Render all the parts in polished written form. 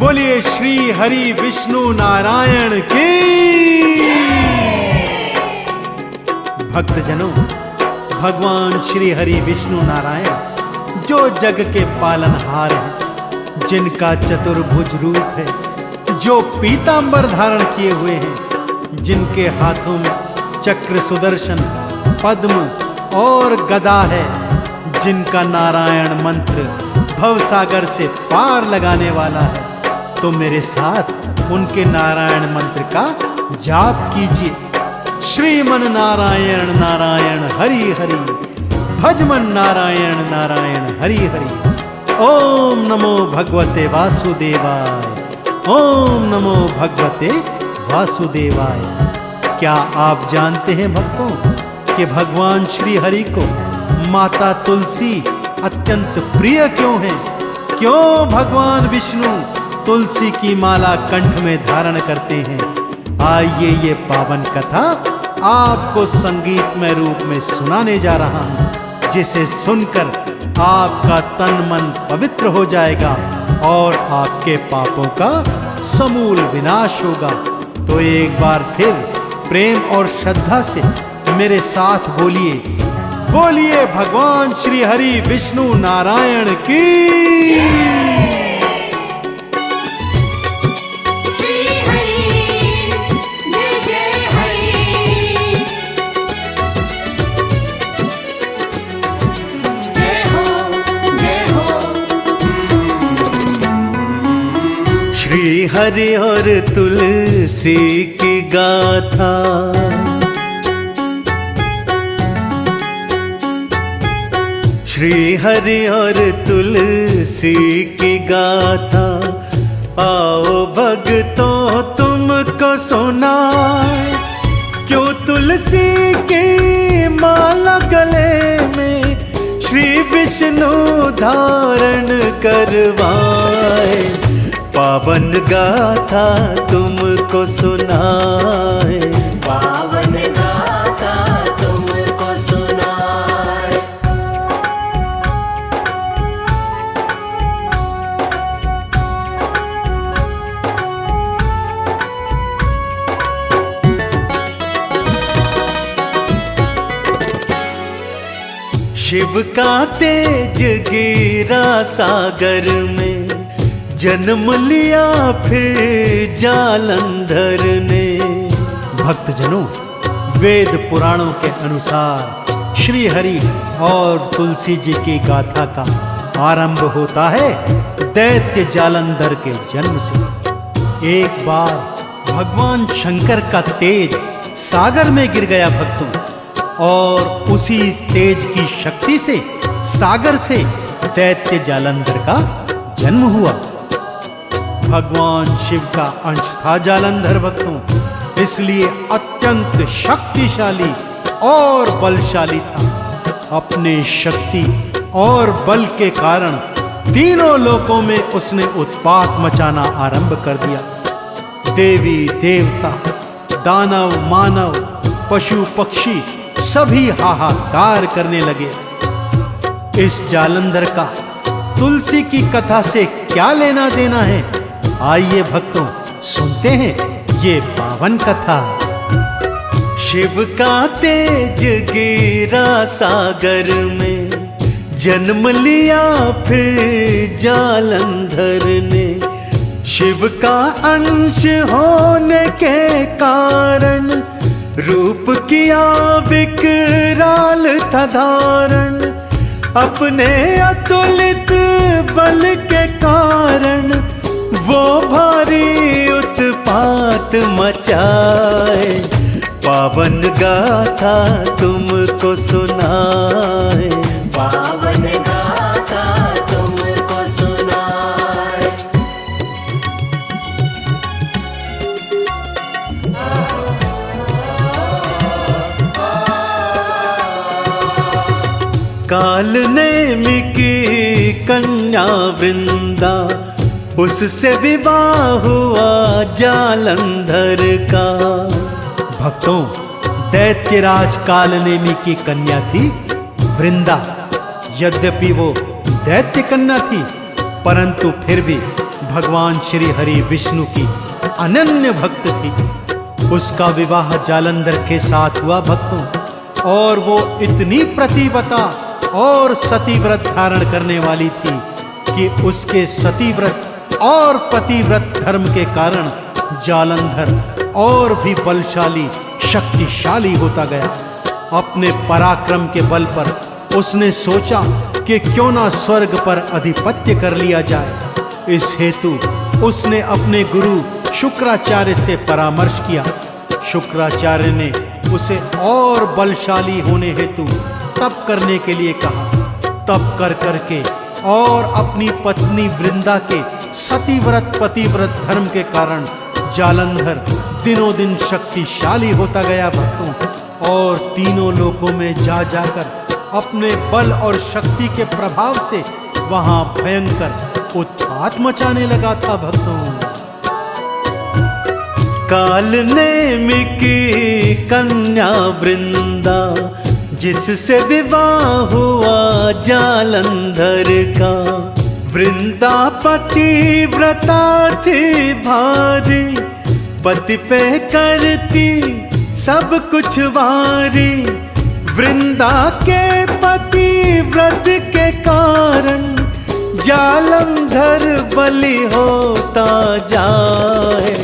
बोलिए श्री हरि विष्णु नारायण की। भक्तजनों, भगवान श्री हरि विष्णु नारायण जो जग के पालनहार हैं, जिनका चतुर्भुज रूप है, जो पीतांबर धारण किए हुए हैं, जिनके हाथों में चक्र, सुदर्शन, पद्म और गदा है, जिनका नारायण मंत्र भवसागर से पार लगाने वाला है, तो मेरे साथ उनके नारायण मंत्र का जाप कीजिए। श्रीमन नारायण नारायण हरि हरि, भजमन नारायण नारायण हरि हरि। ओम नमो भगवते वासुदेवाय, ओम नमो भगवते वासुदेवाय। क्या आप जानते हैं भक्तों कि भगवान श्री हरि को माता तुलसी अत्यंत प्रिय क्यों है? क्यों भगवान विष्णु तुलसी की माला कंठ में धारण करते हैं? आइए ये पावन कथा आपको संगीतमय रूप में सुनाने जा रहा हूं, जिसे सुनकर आपका तन मन पवित्र हो जाएगा और आपके पापों का समूल विनाश होगा। तो एक बार फिर प्रेम और श्रद्धा से मेरे साथ बोलिए, बोलिए भगवान श्री हरि विष्णु नारायण की। श्री हरि और तुलसी की गाथा, श्री हरि और तुलसी की गाथा, आओ भक्तों तुमको सुनाए। क्यों तुलसी की माला गले में श्री विष्णु धारण करवाए। पावन गाथा तुमको सुनाए, पावन गाथा तुमको सुनाए। शिव का तेज गिरा सागर में, जन्म लिया फिर जालंधर ने। भक्तजनों, वेद पुराणों के अनुसार श्री हरि और तुलसी जी की गाथा का आरंभ होता है दैत्य जालंधर के जन्म से। एक बार भगवान शंकर का तेज सागर में गिर गया भक्तों, और उसी तेज की शक्ति से सागर से दैत्य जालंधर का जन्म हुआ। भगवान शिव का अंश था जालंधर भक्तों, इसलिए अत्यंत शक्तिशाली और बलशाली था। अपने शक्ति और बल के कारण तीनों लोकों में उसने उत्पात मचाना आरंभ कर दिया। देवी देवता, दानव मानव, पशु पक्षी सभी हाहाकार करने लगे। इस जालंधर का तुलसी की कथा से क्या लेना देना है? आइए भक्तों सुनते हैं ये पावन कथा। शिव का तेज गिरा सागर में, जन्म लिया फिर जालंधर ने। शिव का अंश होने के कारण रूप किया विकराल था धारण। अपने अतुलित बल के कारण वो भारी उत्पात मचाए। पावन गाथा तुमको सुनाए, पावन गाथा तुमको सुनाए। काल नेमि की कन्या वृंदा, उससे विवाह हुआ जालंधर का। भक्तों, दैत्यराज कालनेमी की कन्या थी वृंदा। यद्यपि वो दैत्य कन्या थी, परंतु फिर भी भगवान श्री हरि विष्णु की अनन्य भक्त थी। उसका विवाह जालंधर के साथ हुआ भक्तों, और वो इतनी प्रतिव्रता और सतीव्रत धारण करने वाली थी कि उसके सतीव्रत और पतिव्रत धर्म के कारण जालंधर और भी बलशाली शक्तिशाली होता गया। अपने पराक्रम के बल पर उसने सोचा कि क्यों ना स्वर्ग पर अधिपत्य कर लिया जाए। इस हेतु उसने अपने गुरु शुक्राचार्य से परामर्श किया। शुक्राचार्य ने उसे और बलशाली होने हेतु तप करने के लिए कहा। तप कर करके और अपनी पत्नी वृंदा के सतीव्रत पतिव्रत धर्म के कारण जालंधर दिनों दिन शक्तिशाली होता गया भक्तों, और तीनों लोकों में जा जाकर अपने बल और शक्ति के प्रभाव से वहां भयंकर उत्पात मचाने लगा था भक्तों। काल नेमिकी कन्या वृंदा, जिससे विवाह हुआ जालंधर का। वृंदा पतिव्रता थी भारी, पति पे करती सब कुछ वारी। वृंदा के पतिव्रत के कारण जालंधर बलि होता जाए।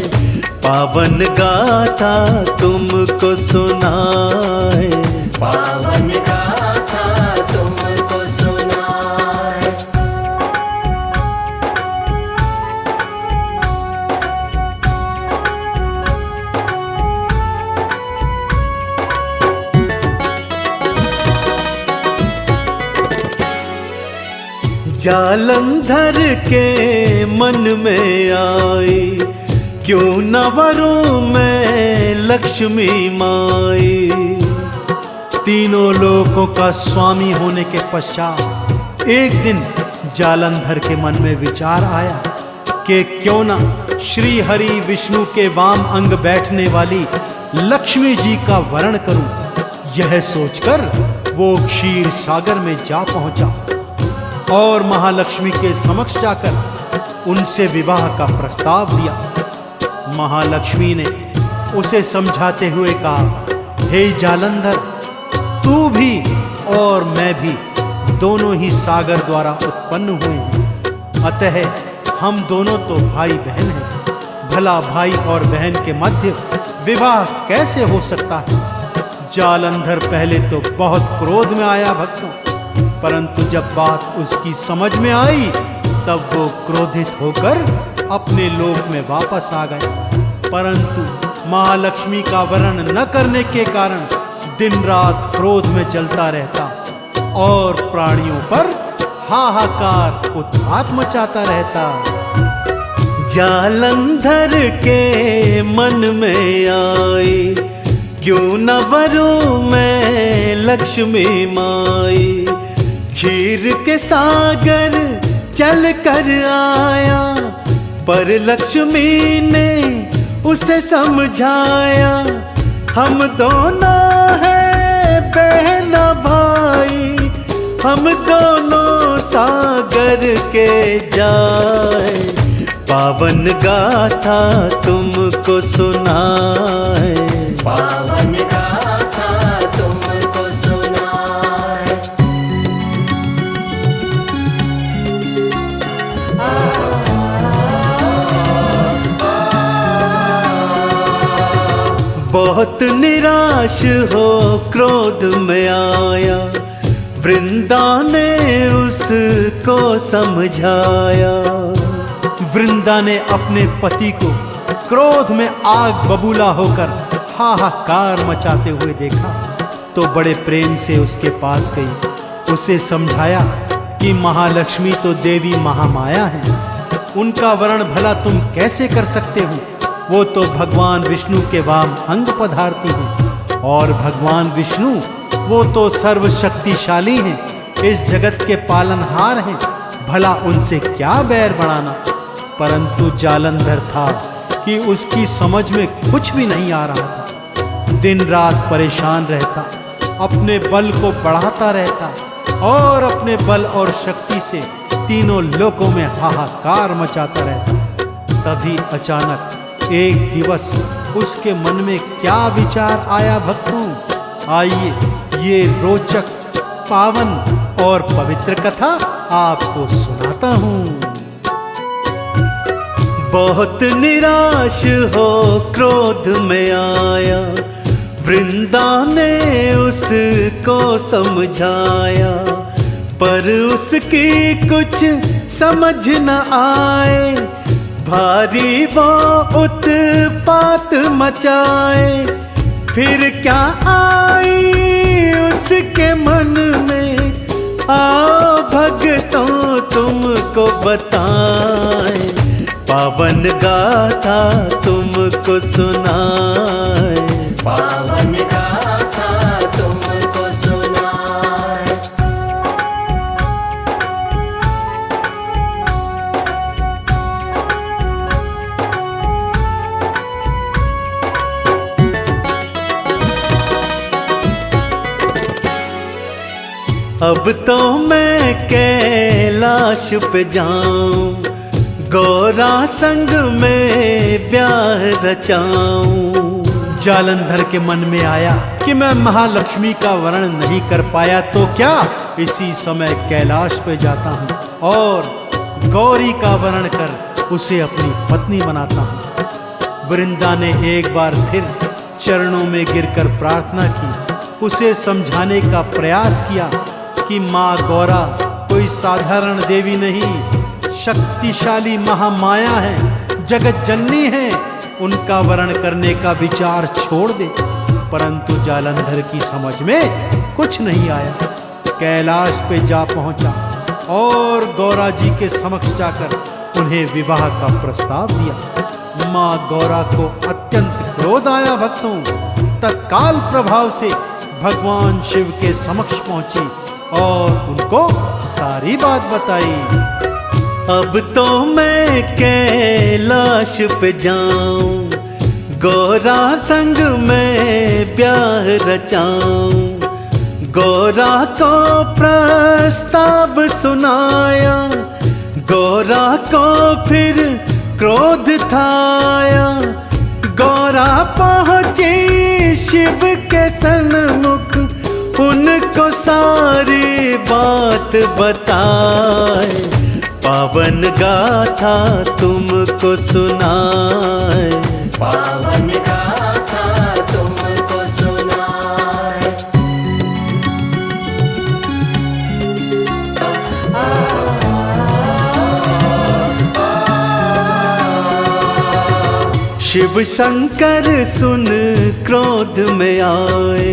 पावन गाथा तुमको सुनाए, पावन गाथा तुमको सुनाए। जालंधर के मन में आई, क्यों न वरों में लक्ष्मी माई। तीनों लोकों का स्वामी होने के पश्चात एक दिन जालंधर के मन में विचार आया कि क्यों ना श्री हरि विष्णु के वाम अंग बैठने वाली लक्ष्मी जी का वरण करूं। यह सोचकर वो क्षीर सागर में जा पहुंचा और महालक्ष्मी के समक्ष जाकर उनसे विवाह का प्रस्ताव दिया। महालक्ष्मी ने उसे समझाते हुए कहा, हे जालंधर, तू भी और मैं भी दोनों ही सागर द्वारा उत्पन्न हुए हैं, अतः हम दोनों तो भाई बहन हैं। भला भाई और बहन के मध्य विवाह कैसे हो सकता है? जालंधर पहले तो बहुत क्रोध में आया भक्तों, परंतु जब बात उसकी समझ में आई तब वो क्रोधित होकर अपने लोक में वापस आ गया। परंतु महालक्ष्मी का वरण न करने के कारण दिन रात क्रोध में जलता रहता और प्राणियों पर हाहाकार उत्पात मचाता रहता। जालंधर के मन में आई, क्यों न वरों में लक्ष्मी माई। क्षीर के सागर चल कर आया, पर लक्ष्मी ने उसे समझाया। हम दोनों हैं बहन भाई, हम दोनों सागर के जाए। पावन गाथा तुमको सुनाए, पावन गाथा तुमको सुनाए। बहुत निराश हो क्रोध में आया, वृंदा ने उसको समझाया। वृंदा ने अपने पति को क्रोध में आग बबूला होकर हाहाकार मचाते हुए देखा तो बड़े प्रेम से उसके पास गई। उसे समझाया कि महालक्ष्मी तो देवी महामाया है, उनका वरण भला तुम कैसे कर सकते हो? वो तो भगवान विष्णु के वाम अंग पधारती हैं, और भगवान विष्णु वो तो सर्वशक्तिशाली हैं, इस जगत के पालनहार हैं, भला उनसे क्या बैर बढ़ाना। परंतु जालंधर था कि उसकी समझ में कुछ भी नहीं आ रहा था। दिन रात परेशान रहता, अपने बल को बढ़ाता रहता और अपने बल और शक्ति से तीनों लोकों में हाहाकार मचाता रहता। तभी अचानक एक दिवस उसके मन में क्या विचार आया भक्तों, आइए ये रोचक, पावन और पवित्र कथा आपको सुनाता हूँ। बहुत निराश हो क्रोध में आया, वृंदा ने उसको समझाया, पर उसकी कुछ समझ न आए। भारी वो उत्पात मचाए, फिर क्या आई उसके मन में, आओ भक्तों तुमको बताए, पावन गाथा तुमको सुनाए, पावन गाथा तुमको सुनाए। अब तो मैं कैलाश पे जाऊं, गौरा संग में ब्याह रचाऊं। जालंधर के मन में आया कि मैं महालक्ष्मी का वर्णन नहीं कर पाया तो क्या, इसी समय कैलाश पे जाता हूँ और गौरी का वर्णन कर उसे अपनी पत्नी बनाता हूँ। वृंदा ने एक बार फिर चरणों में गिरकर प्रार्थना की, उसे समझाने का प्रयास किया कि माँ गौरा कोई साधारण देवी नहीं, शक्तिशाली महामाया है, जगत जननी है, उनका वर्णन करने का विचार छोड़ दे। परंतु जालंधर की समझ में कुछ नहीं आया। कैलाश पे जा पहुंचा और गौरा जी के समक्ष जाकर उन्हें विवाह का प्रस्ताव दिया। माँ गौरा को अत्यंत क्रोध आया भक्तों, तत्काल प्रभाव से भगवान शिव के समक्ष पहुंची और उनको सारी बात बताई। अब तो मैं कैलाश पे जाऊं, गौरा संग में ब्याह रचाऊं। गौरा को प्रस्ताव सुनाया, गौरा को फिर क्रोध थाया। गौरा पहुंची शिव के सन्मुख, उनको सारी बात बताए, पावन गाथा तुमको सुनाए, पावन गाथा तुमको सुनाए। शिव शंकर सुन क्रोध में आए,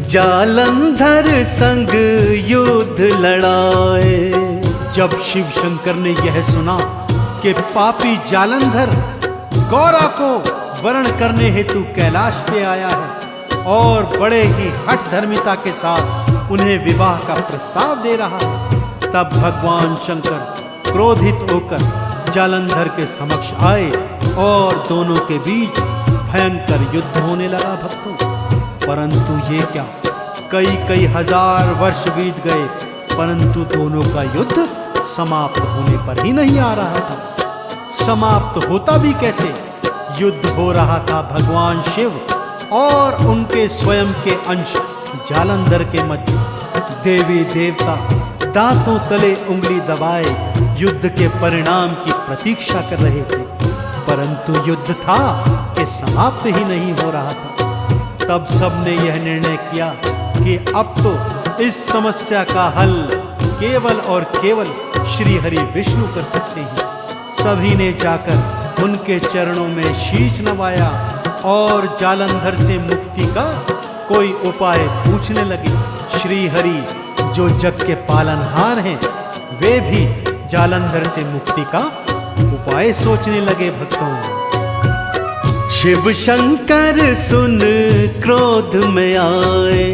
जालंधर संग युद्ध लड़ाए। जब शिव शंकर ने यह सुना कि पापी जालंधर गौरा को वर्ण करने हेतु कैलाश पे आया है और बड़े ही हठ धर्मिता के साथ उन्हें विवाह का प्रस्ताव दे रहा है, तब भगवान शंकर क्रोधित होकर जालंधर के समक्ष आए और दोनों के बीच भयंकर युद्ध होने लगा भक्तों। परंतु ये क्या, कई हजार वर्ष बीत गए परंतु दोनों का युद्ध समाप्त होने पर ही नहीं आ रहा था। समाप्त होता भी कैसे, युद्ध हो रहा था भगवान शिव और उनके स्वयं के अंश जालंधर के मध्य। देवी देवता दांतों तले उंगली दबाए युद्ध के परिणाम की प्रतीक्षा कर रहे थे, परंतु युद्ध था कि समाप्त ही नहीं हो रहा था। तब सबने यह निर्णय किया कि अब तो इस समस्या का हल केवल और केवल श्री हरि विष्णु कर सकते हैं। सभी ने जाकर उनके चरणों में शीश नवाया और जालंधर से मुक्ति का कोई उपाय पूछने लगे। श्री हरि जो जग के पालनहार हैं, वे भी जालंधर से मुक्ति का उपाय सोचने लगे भक्तों। शिव शंकर सुन क्रोध में आए,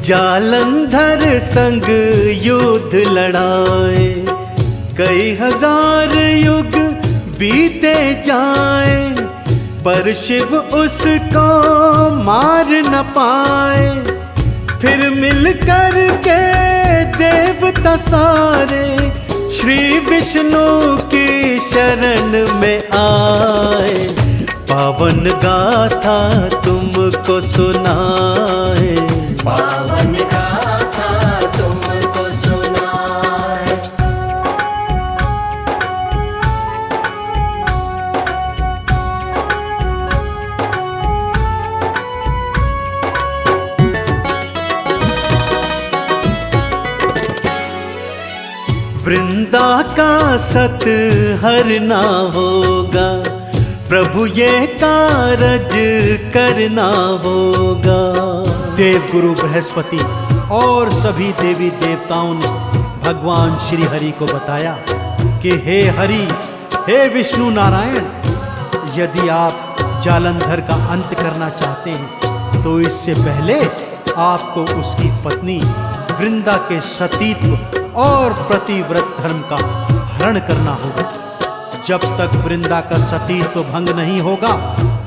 जालंधर संग युद्ध लड़ाए। कई हजार युग बीते जाए, पर शिव उसको मार न पाए। फिर मिल कर के देवता सारे श्री विष्णु की शरण में आए, पावन गाथा तुमको सुनाए। पावन गाथा तुमको सुनाए। वृंदा का सत हरना होगा, प्रभु ये कारज करना होगा। देव गुरु बृहस्पति और सभी देवी देवताओं ने भगवान श्री हरि को बताया कि हे हरि, हे विष्णु नारायण, यदि आप जालंधर का अंत करना चाहते हैं तो इससे पहले आपको उसकी पत्नी वृंदा के सतीत्व और प्रतिव्रत धर्म का हरण करना होगा। जब तक वृंदा का सतीत्व भंग नहीं होगा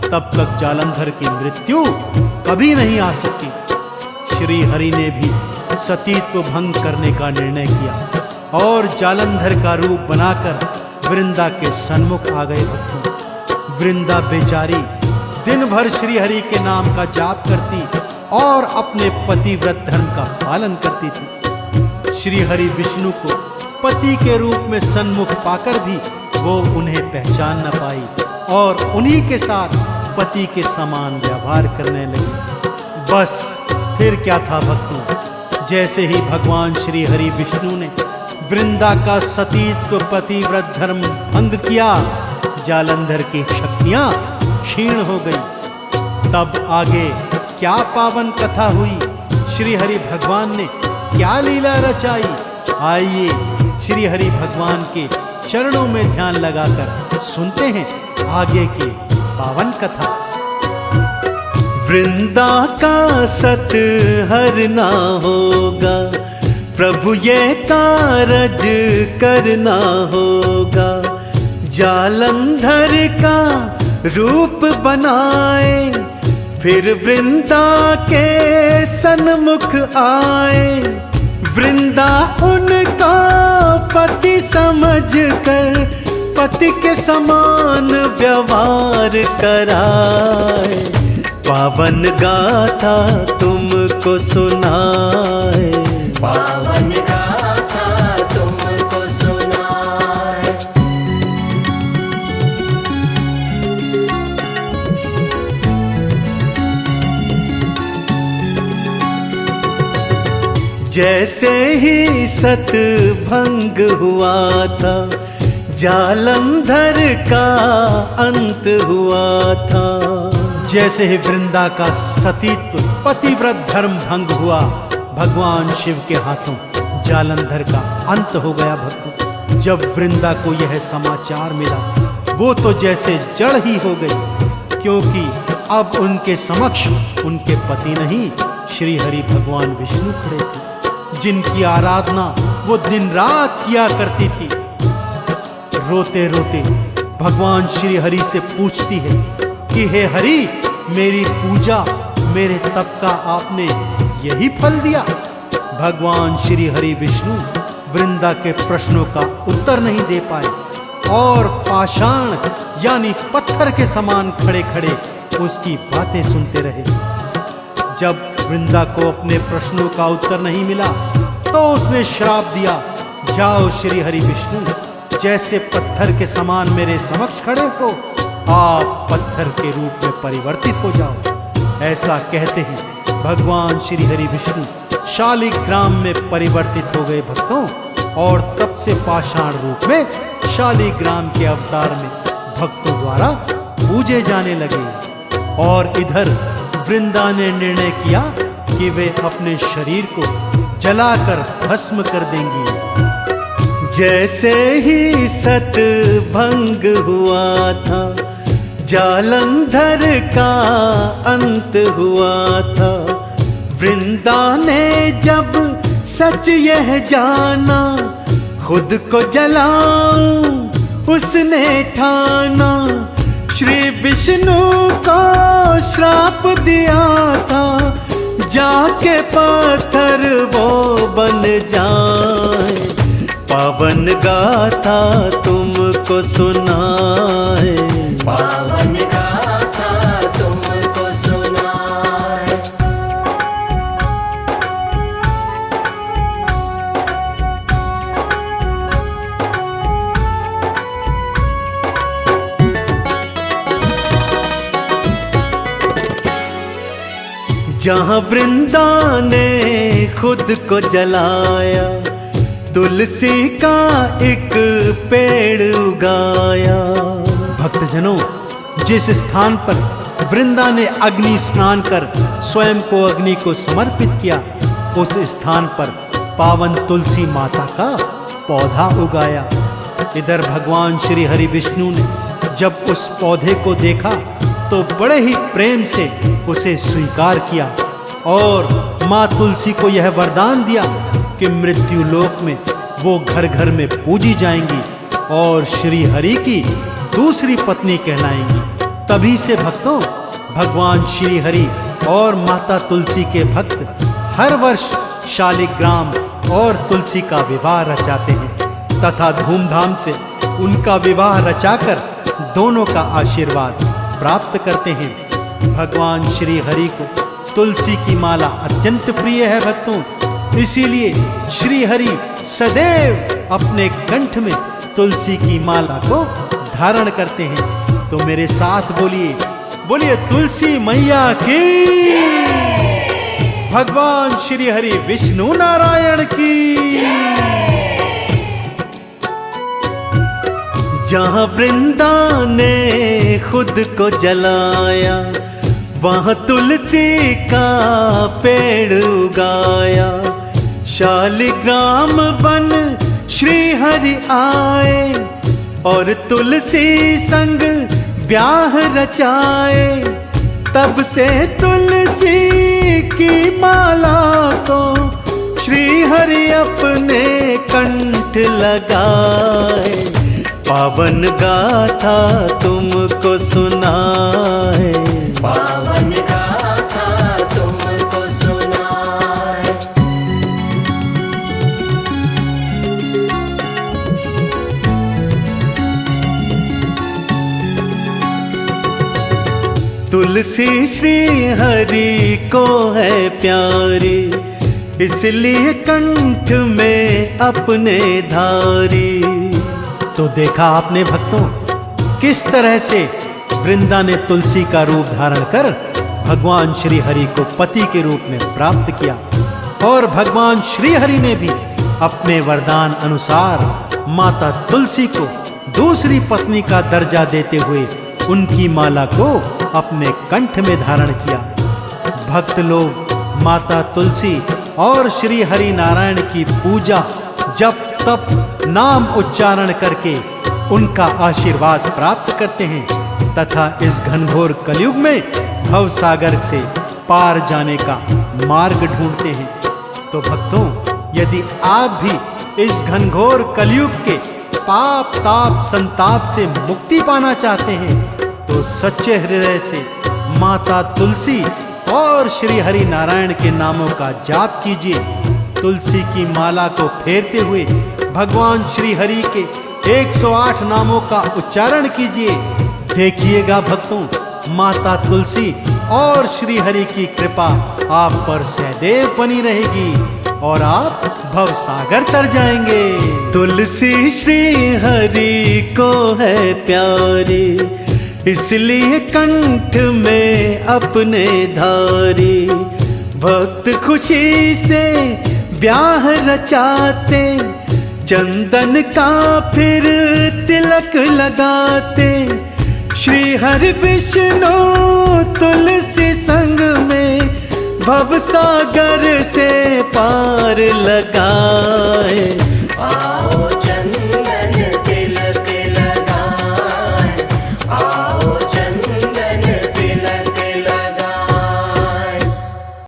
तब तक जालंधर की मृत्यु कभी नहीं आ सकती। श्री हरि ने भी सतीत्व भंग करने का निर्णय किया और जालंधर का रूप बनाकर वृंदा के सन्मुख आ गए भक्तों। वृंदा बेचारी दिन भर श्री हरि के नाम का जाप करती और अपने पतिव्रत धर्म का पालन करती थी। श्री हरि विष्णु को पति के रूप में सन्मुख पाकर भी वो उन्हें पहचान न पाई और उन्हीं के साथ पति के समान व्यवहार करने लगी। बस फिर क्या था भक्तों, जैसे ही भगवान श्री हरि विष्णु ने वृंदा का सतीत्व पतिव्रत धर्म भंग किया, जालंधर की शक्तियां क्षीण हो गई। तब आगे क्या पावन कथा हुई, श्री हरि भगवान ने क्या लीला रचाई, आइए श्री हरि भगवान के चरणों में ध्यान लगाकर सुनते हैं आगे की पावन कथा। वृंदा का सत हरना होगा, प्रभु ये कारज करना होगा। जालंधर का रूप बनाए, फिर वृंदा के सन्मुख आए। वृंदा उनका पति समझकर पति के समान व्यवहार कराए। पावन गाथा तुमको सुनाए। पावन गाथा तुमको सुनाए। जैसे ही सत भंग हुआ था, जालंधर का अंत हुआ था। जैसे ही वृंदा का सतीत्व पतिव्रत धर्म भंग हुआ, भगवान शिव के हाथों जालंधर का अंत हो गया भक्तों। जब वृंदा को यह समाचार मिला, वो तो जैसे जड़ ही हो गई, क्योंकि अब उनके समक्ष उनके पति नहीं, श्री हरि भगवान विष्णु खड़े थे, जिनकी आराधना वो दिन रात किया करती थी। रोते रोते भगवान श्री हरि से पूछती है कि हे हरि, मेरी पूजा मेरे तप का आपने यही फल दिया? भगवान श्री हरि विष्णु वृंदा के प्रश्नों का उत्तर नहीं दे पाए और पाषाण यानी पत्थर के समान खड़े खड़े उसकी बातें सुनते रहे। जब वृंदा को अपने प्रश्नों का उत्तर नहीं मिला तो उसने श्राप दिया, जाओ श्री हरि विष्णु, जैसे पत्थर के समान मेरे समक्ष खड़े हो, आप पत्थर के रूप में परिवर्तित हो जाओ। ऐसा कहते ही भगवान श्री हरि विष्णु शालिग्राम में परिवर्तित हो गए भक्तों, और तब से पाषाण रूप में शालिग्राम के अवतार में भक्तों द्वारा पूजे जाने लगे। और इधर वृंदा ने निर्णय किया कि वे अपने शरीर को जलाकर भस्म कर देंगी। जैसे ही सत भंग हुआ था, जालंधर का अंत हुआ था। वृंदा ने जब सच यह जाना, खुद को जलाऊं उसने ठाना। श्री विष्णु को श्राप दिया था, जाके पत्थर वो बन जाए। पावन गाथा तुमको सुनाए, पावन गाथा तुमको सुनाए। जहाँ वृंदा ने खुद को जलाया, तुलसी का एक पेड़ उगाया। भक्तजनों, जिस स्थान पर वृंदा ने अग्नि स्नान कर स्वयं को अग्नि को समर्पित किया, उस स्थान पर पावन तुलसी माता का पौधा उगाया। इधर भगवान श्री हरि विष्णु ने जब उस पौधे को देखा तो बड़े ही प्रेम से उसे स्वीकार किया और माँ तुलसी को यह वरदान दिया कि मृत्यु लोक में वो घर घर में पूजी जाएंगी और श्री हरि की दूसरी पत्नी कहलाएंगी। तभी से भक्तों, भगवान श्री हरि और माता तुलसी के भक्त हर वर्ष शालिग्राम और तुलसी का विवाह रचाते हैं तथा धूमधाम से उनका विवाह रचाकर दोनों का आशीर्वाद प्राप्त करते हैं। भगवान श्री हरि को तुलसी की माला अत्यंत प्रिय है भक्तों, इसीलिए श्री हरि सदैव अपने कंठ में तुलसी की माला को धारण करते हैं। तो मेरे साथ बोलिए, बोलिए तुलसी मैया की, भगवान श्री हरि विष्णु नारायण की। जहाँ वृंदा ने खुद को जलाया, वहाँ तुलसी का पेड़ उगाया। शालिग्राम बन श्री हरि आए और तुलसी संग ब्याह रचाए। तब से तुलसी की माला को श्री हरि अपने कंठ लगाए। पावन गाथा तुमको सुनाए, पावन गाथा तुमको सुनाए। तुलसी श्री हरि को है प्यारी, इसलिए कंठ में अपने धारी। तो देखा आपने भक्तों, किस तरह से वृंदा ने तुलसी का रूप धारण कर भगवान श्री हरि को पति के रूप में प्राप्त किया और भगवान श्री हरि ने भी अपने वरदान अनुसार माता तुलसी को दूसरी पत्नी का दर्जा देते हुए उनकी माला को अपने कंठ में धारण किया। भक्त लोग माता तुलसी और श्री हरि नारायण की पूजा, जप तप, नाम उच्चारण करके उनका आशीर्वाद प्राप्त करते हैं तथा इस घनघोर कलयुग में भव सागर से पार जाने का मार्ग ढूंढते हैं। तो भक्तों, यदि आप भी इस घनघोर कलयुग के पाप ताप संताप से मुक्ति पाना चाहते हैं तो सच्चे हृदय से माता तुलसी और श्री हरि नारायण के नामों का जाप कीजिए। तुलसी की माला को फेरते हुए भगवान श्री हरि के 108 नामों का उच्चारण कीजिए। देखिएगा भक्तों, माता तुलसी और श्री हरि की कृपा आप पर सदैव बनी रहेगी और आप भव सागर तर जाएंगे। तुलसी श्री हरि को है प्यारी, इसलिए कंठ में अपने धारी। भक्त खुशी से ब्याह रचाते, चंदन का फिर तिलक लगाते। श्री हरि विष्णु तुलसी संग में भव सागर से पार लगाए। आओ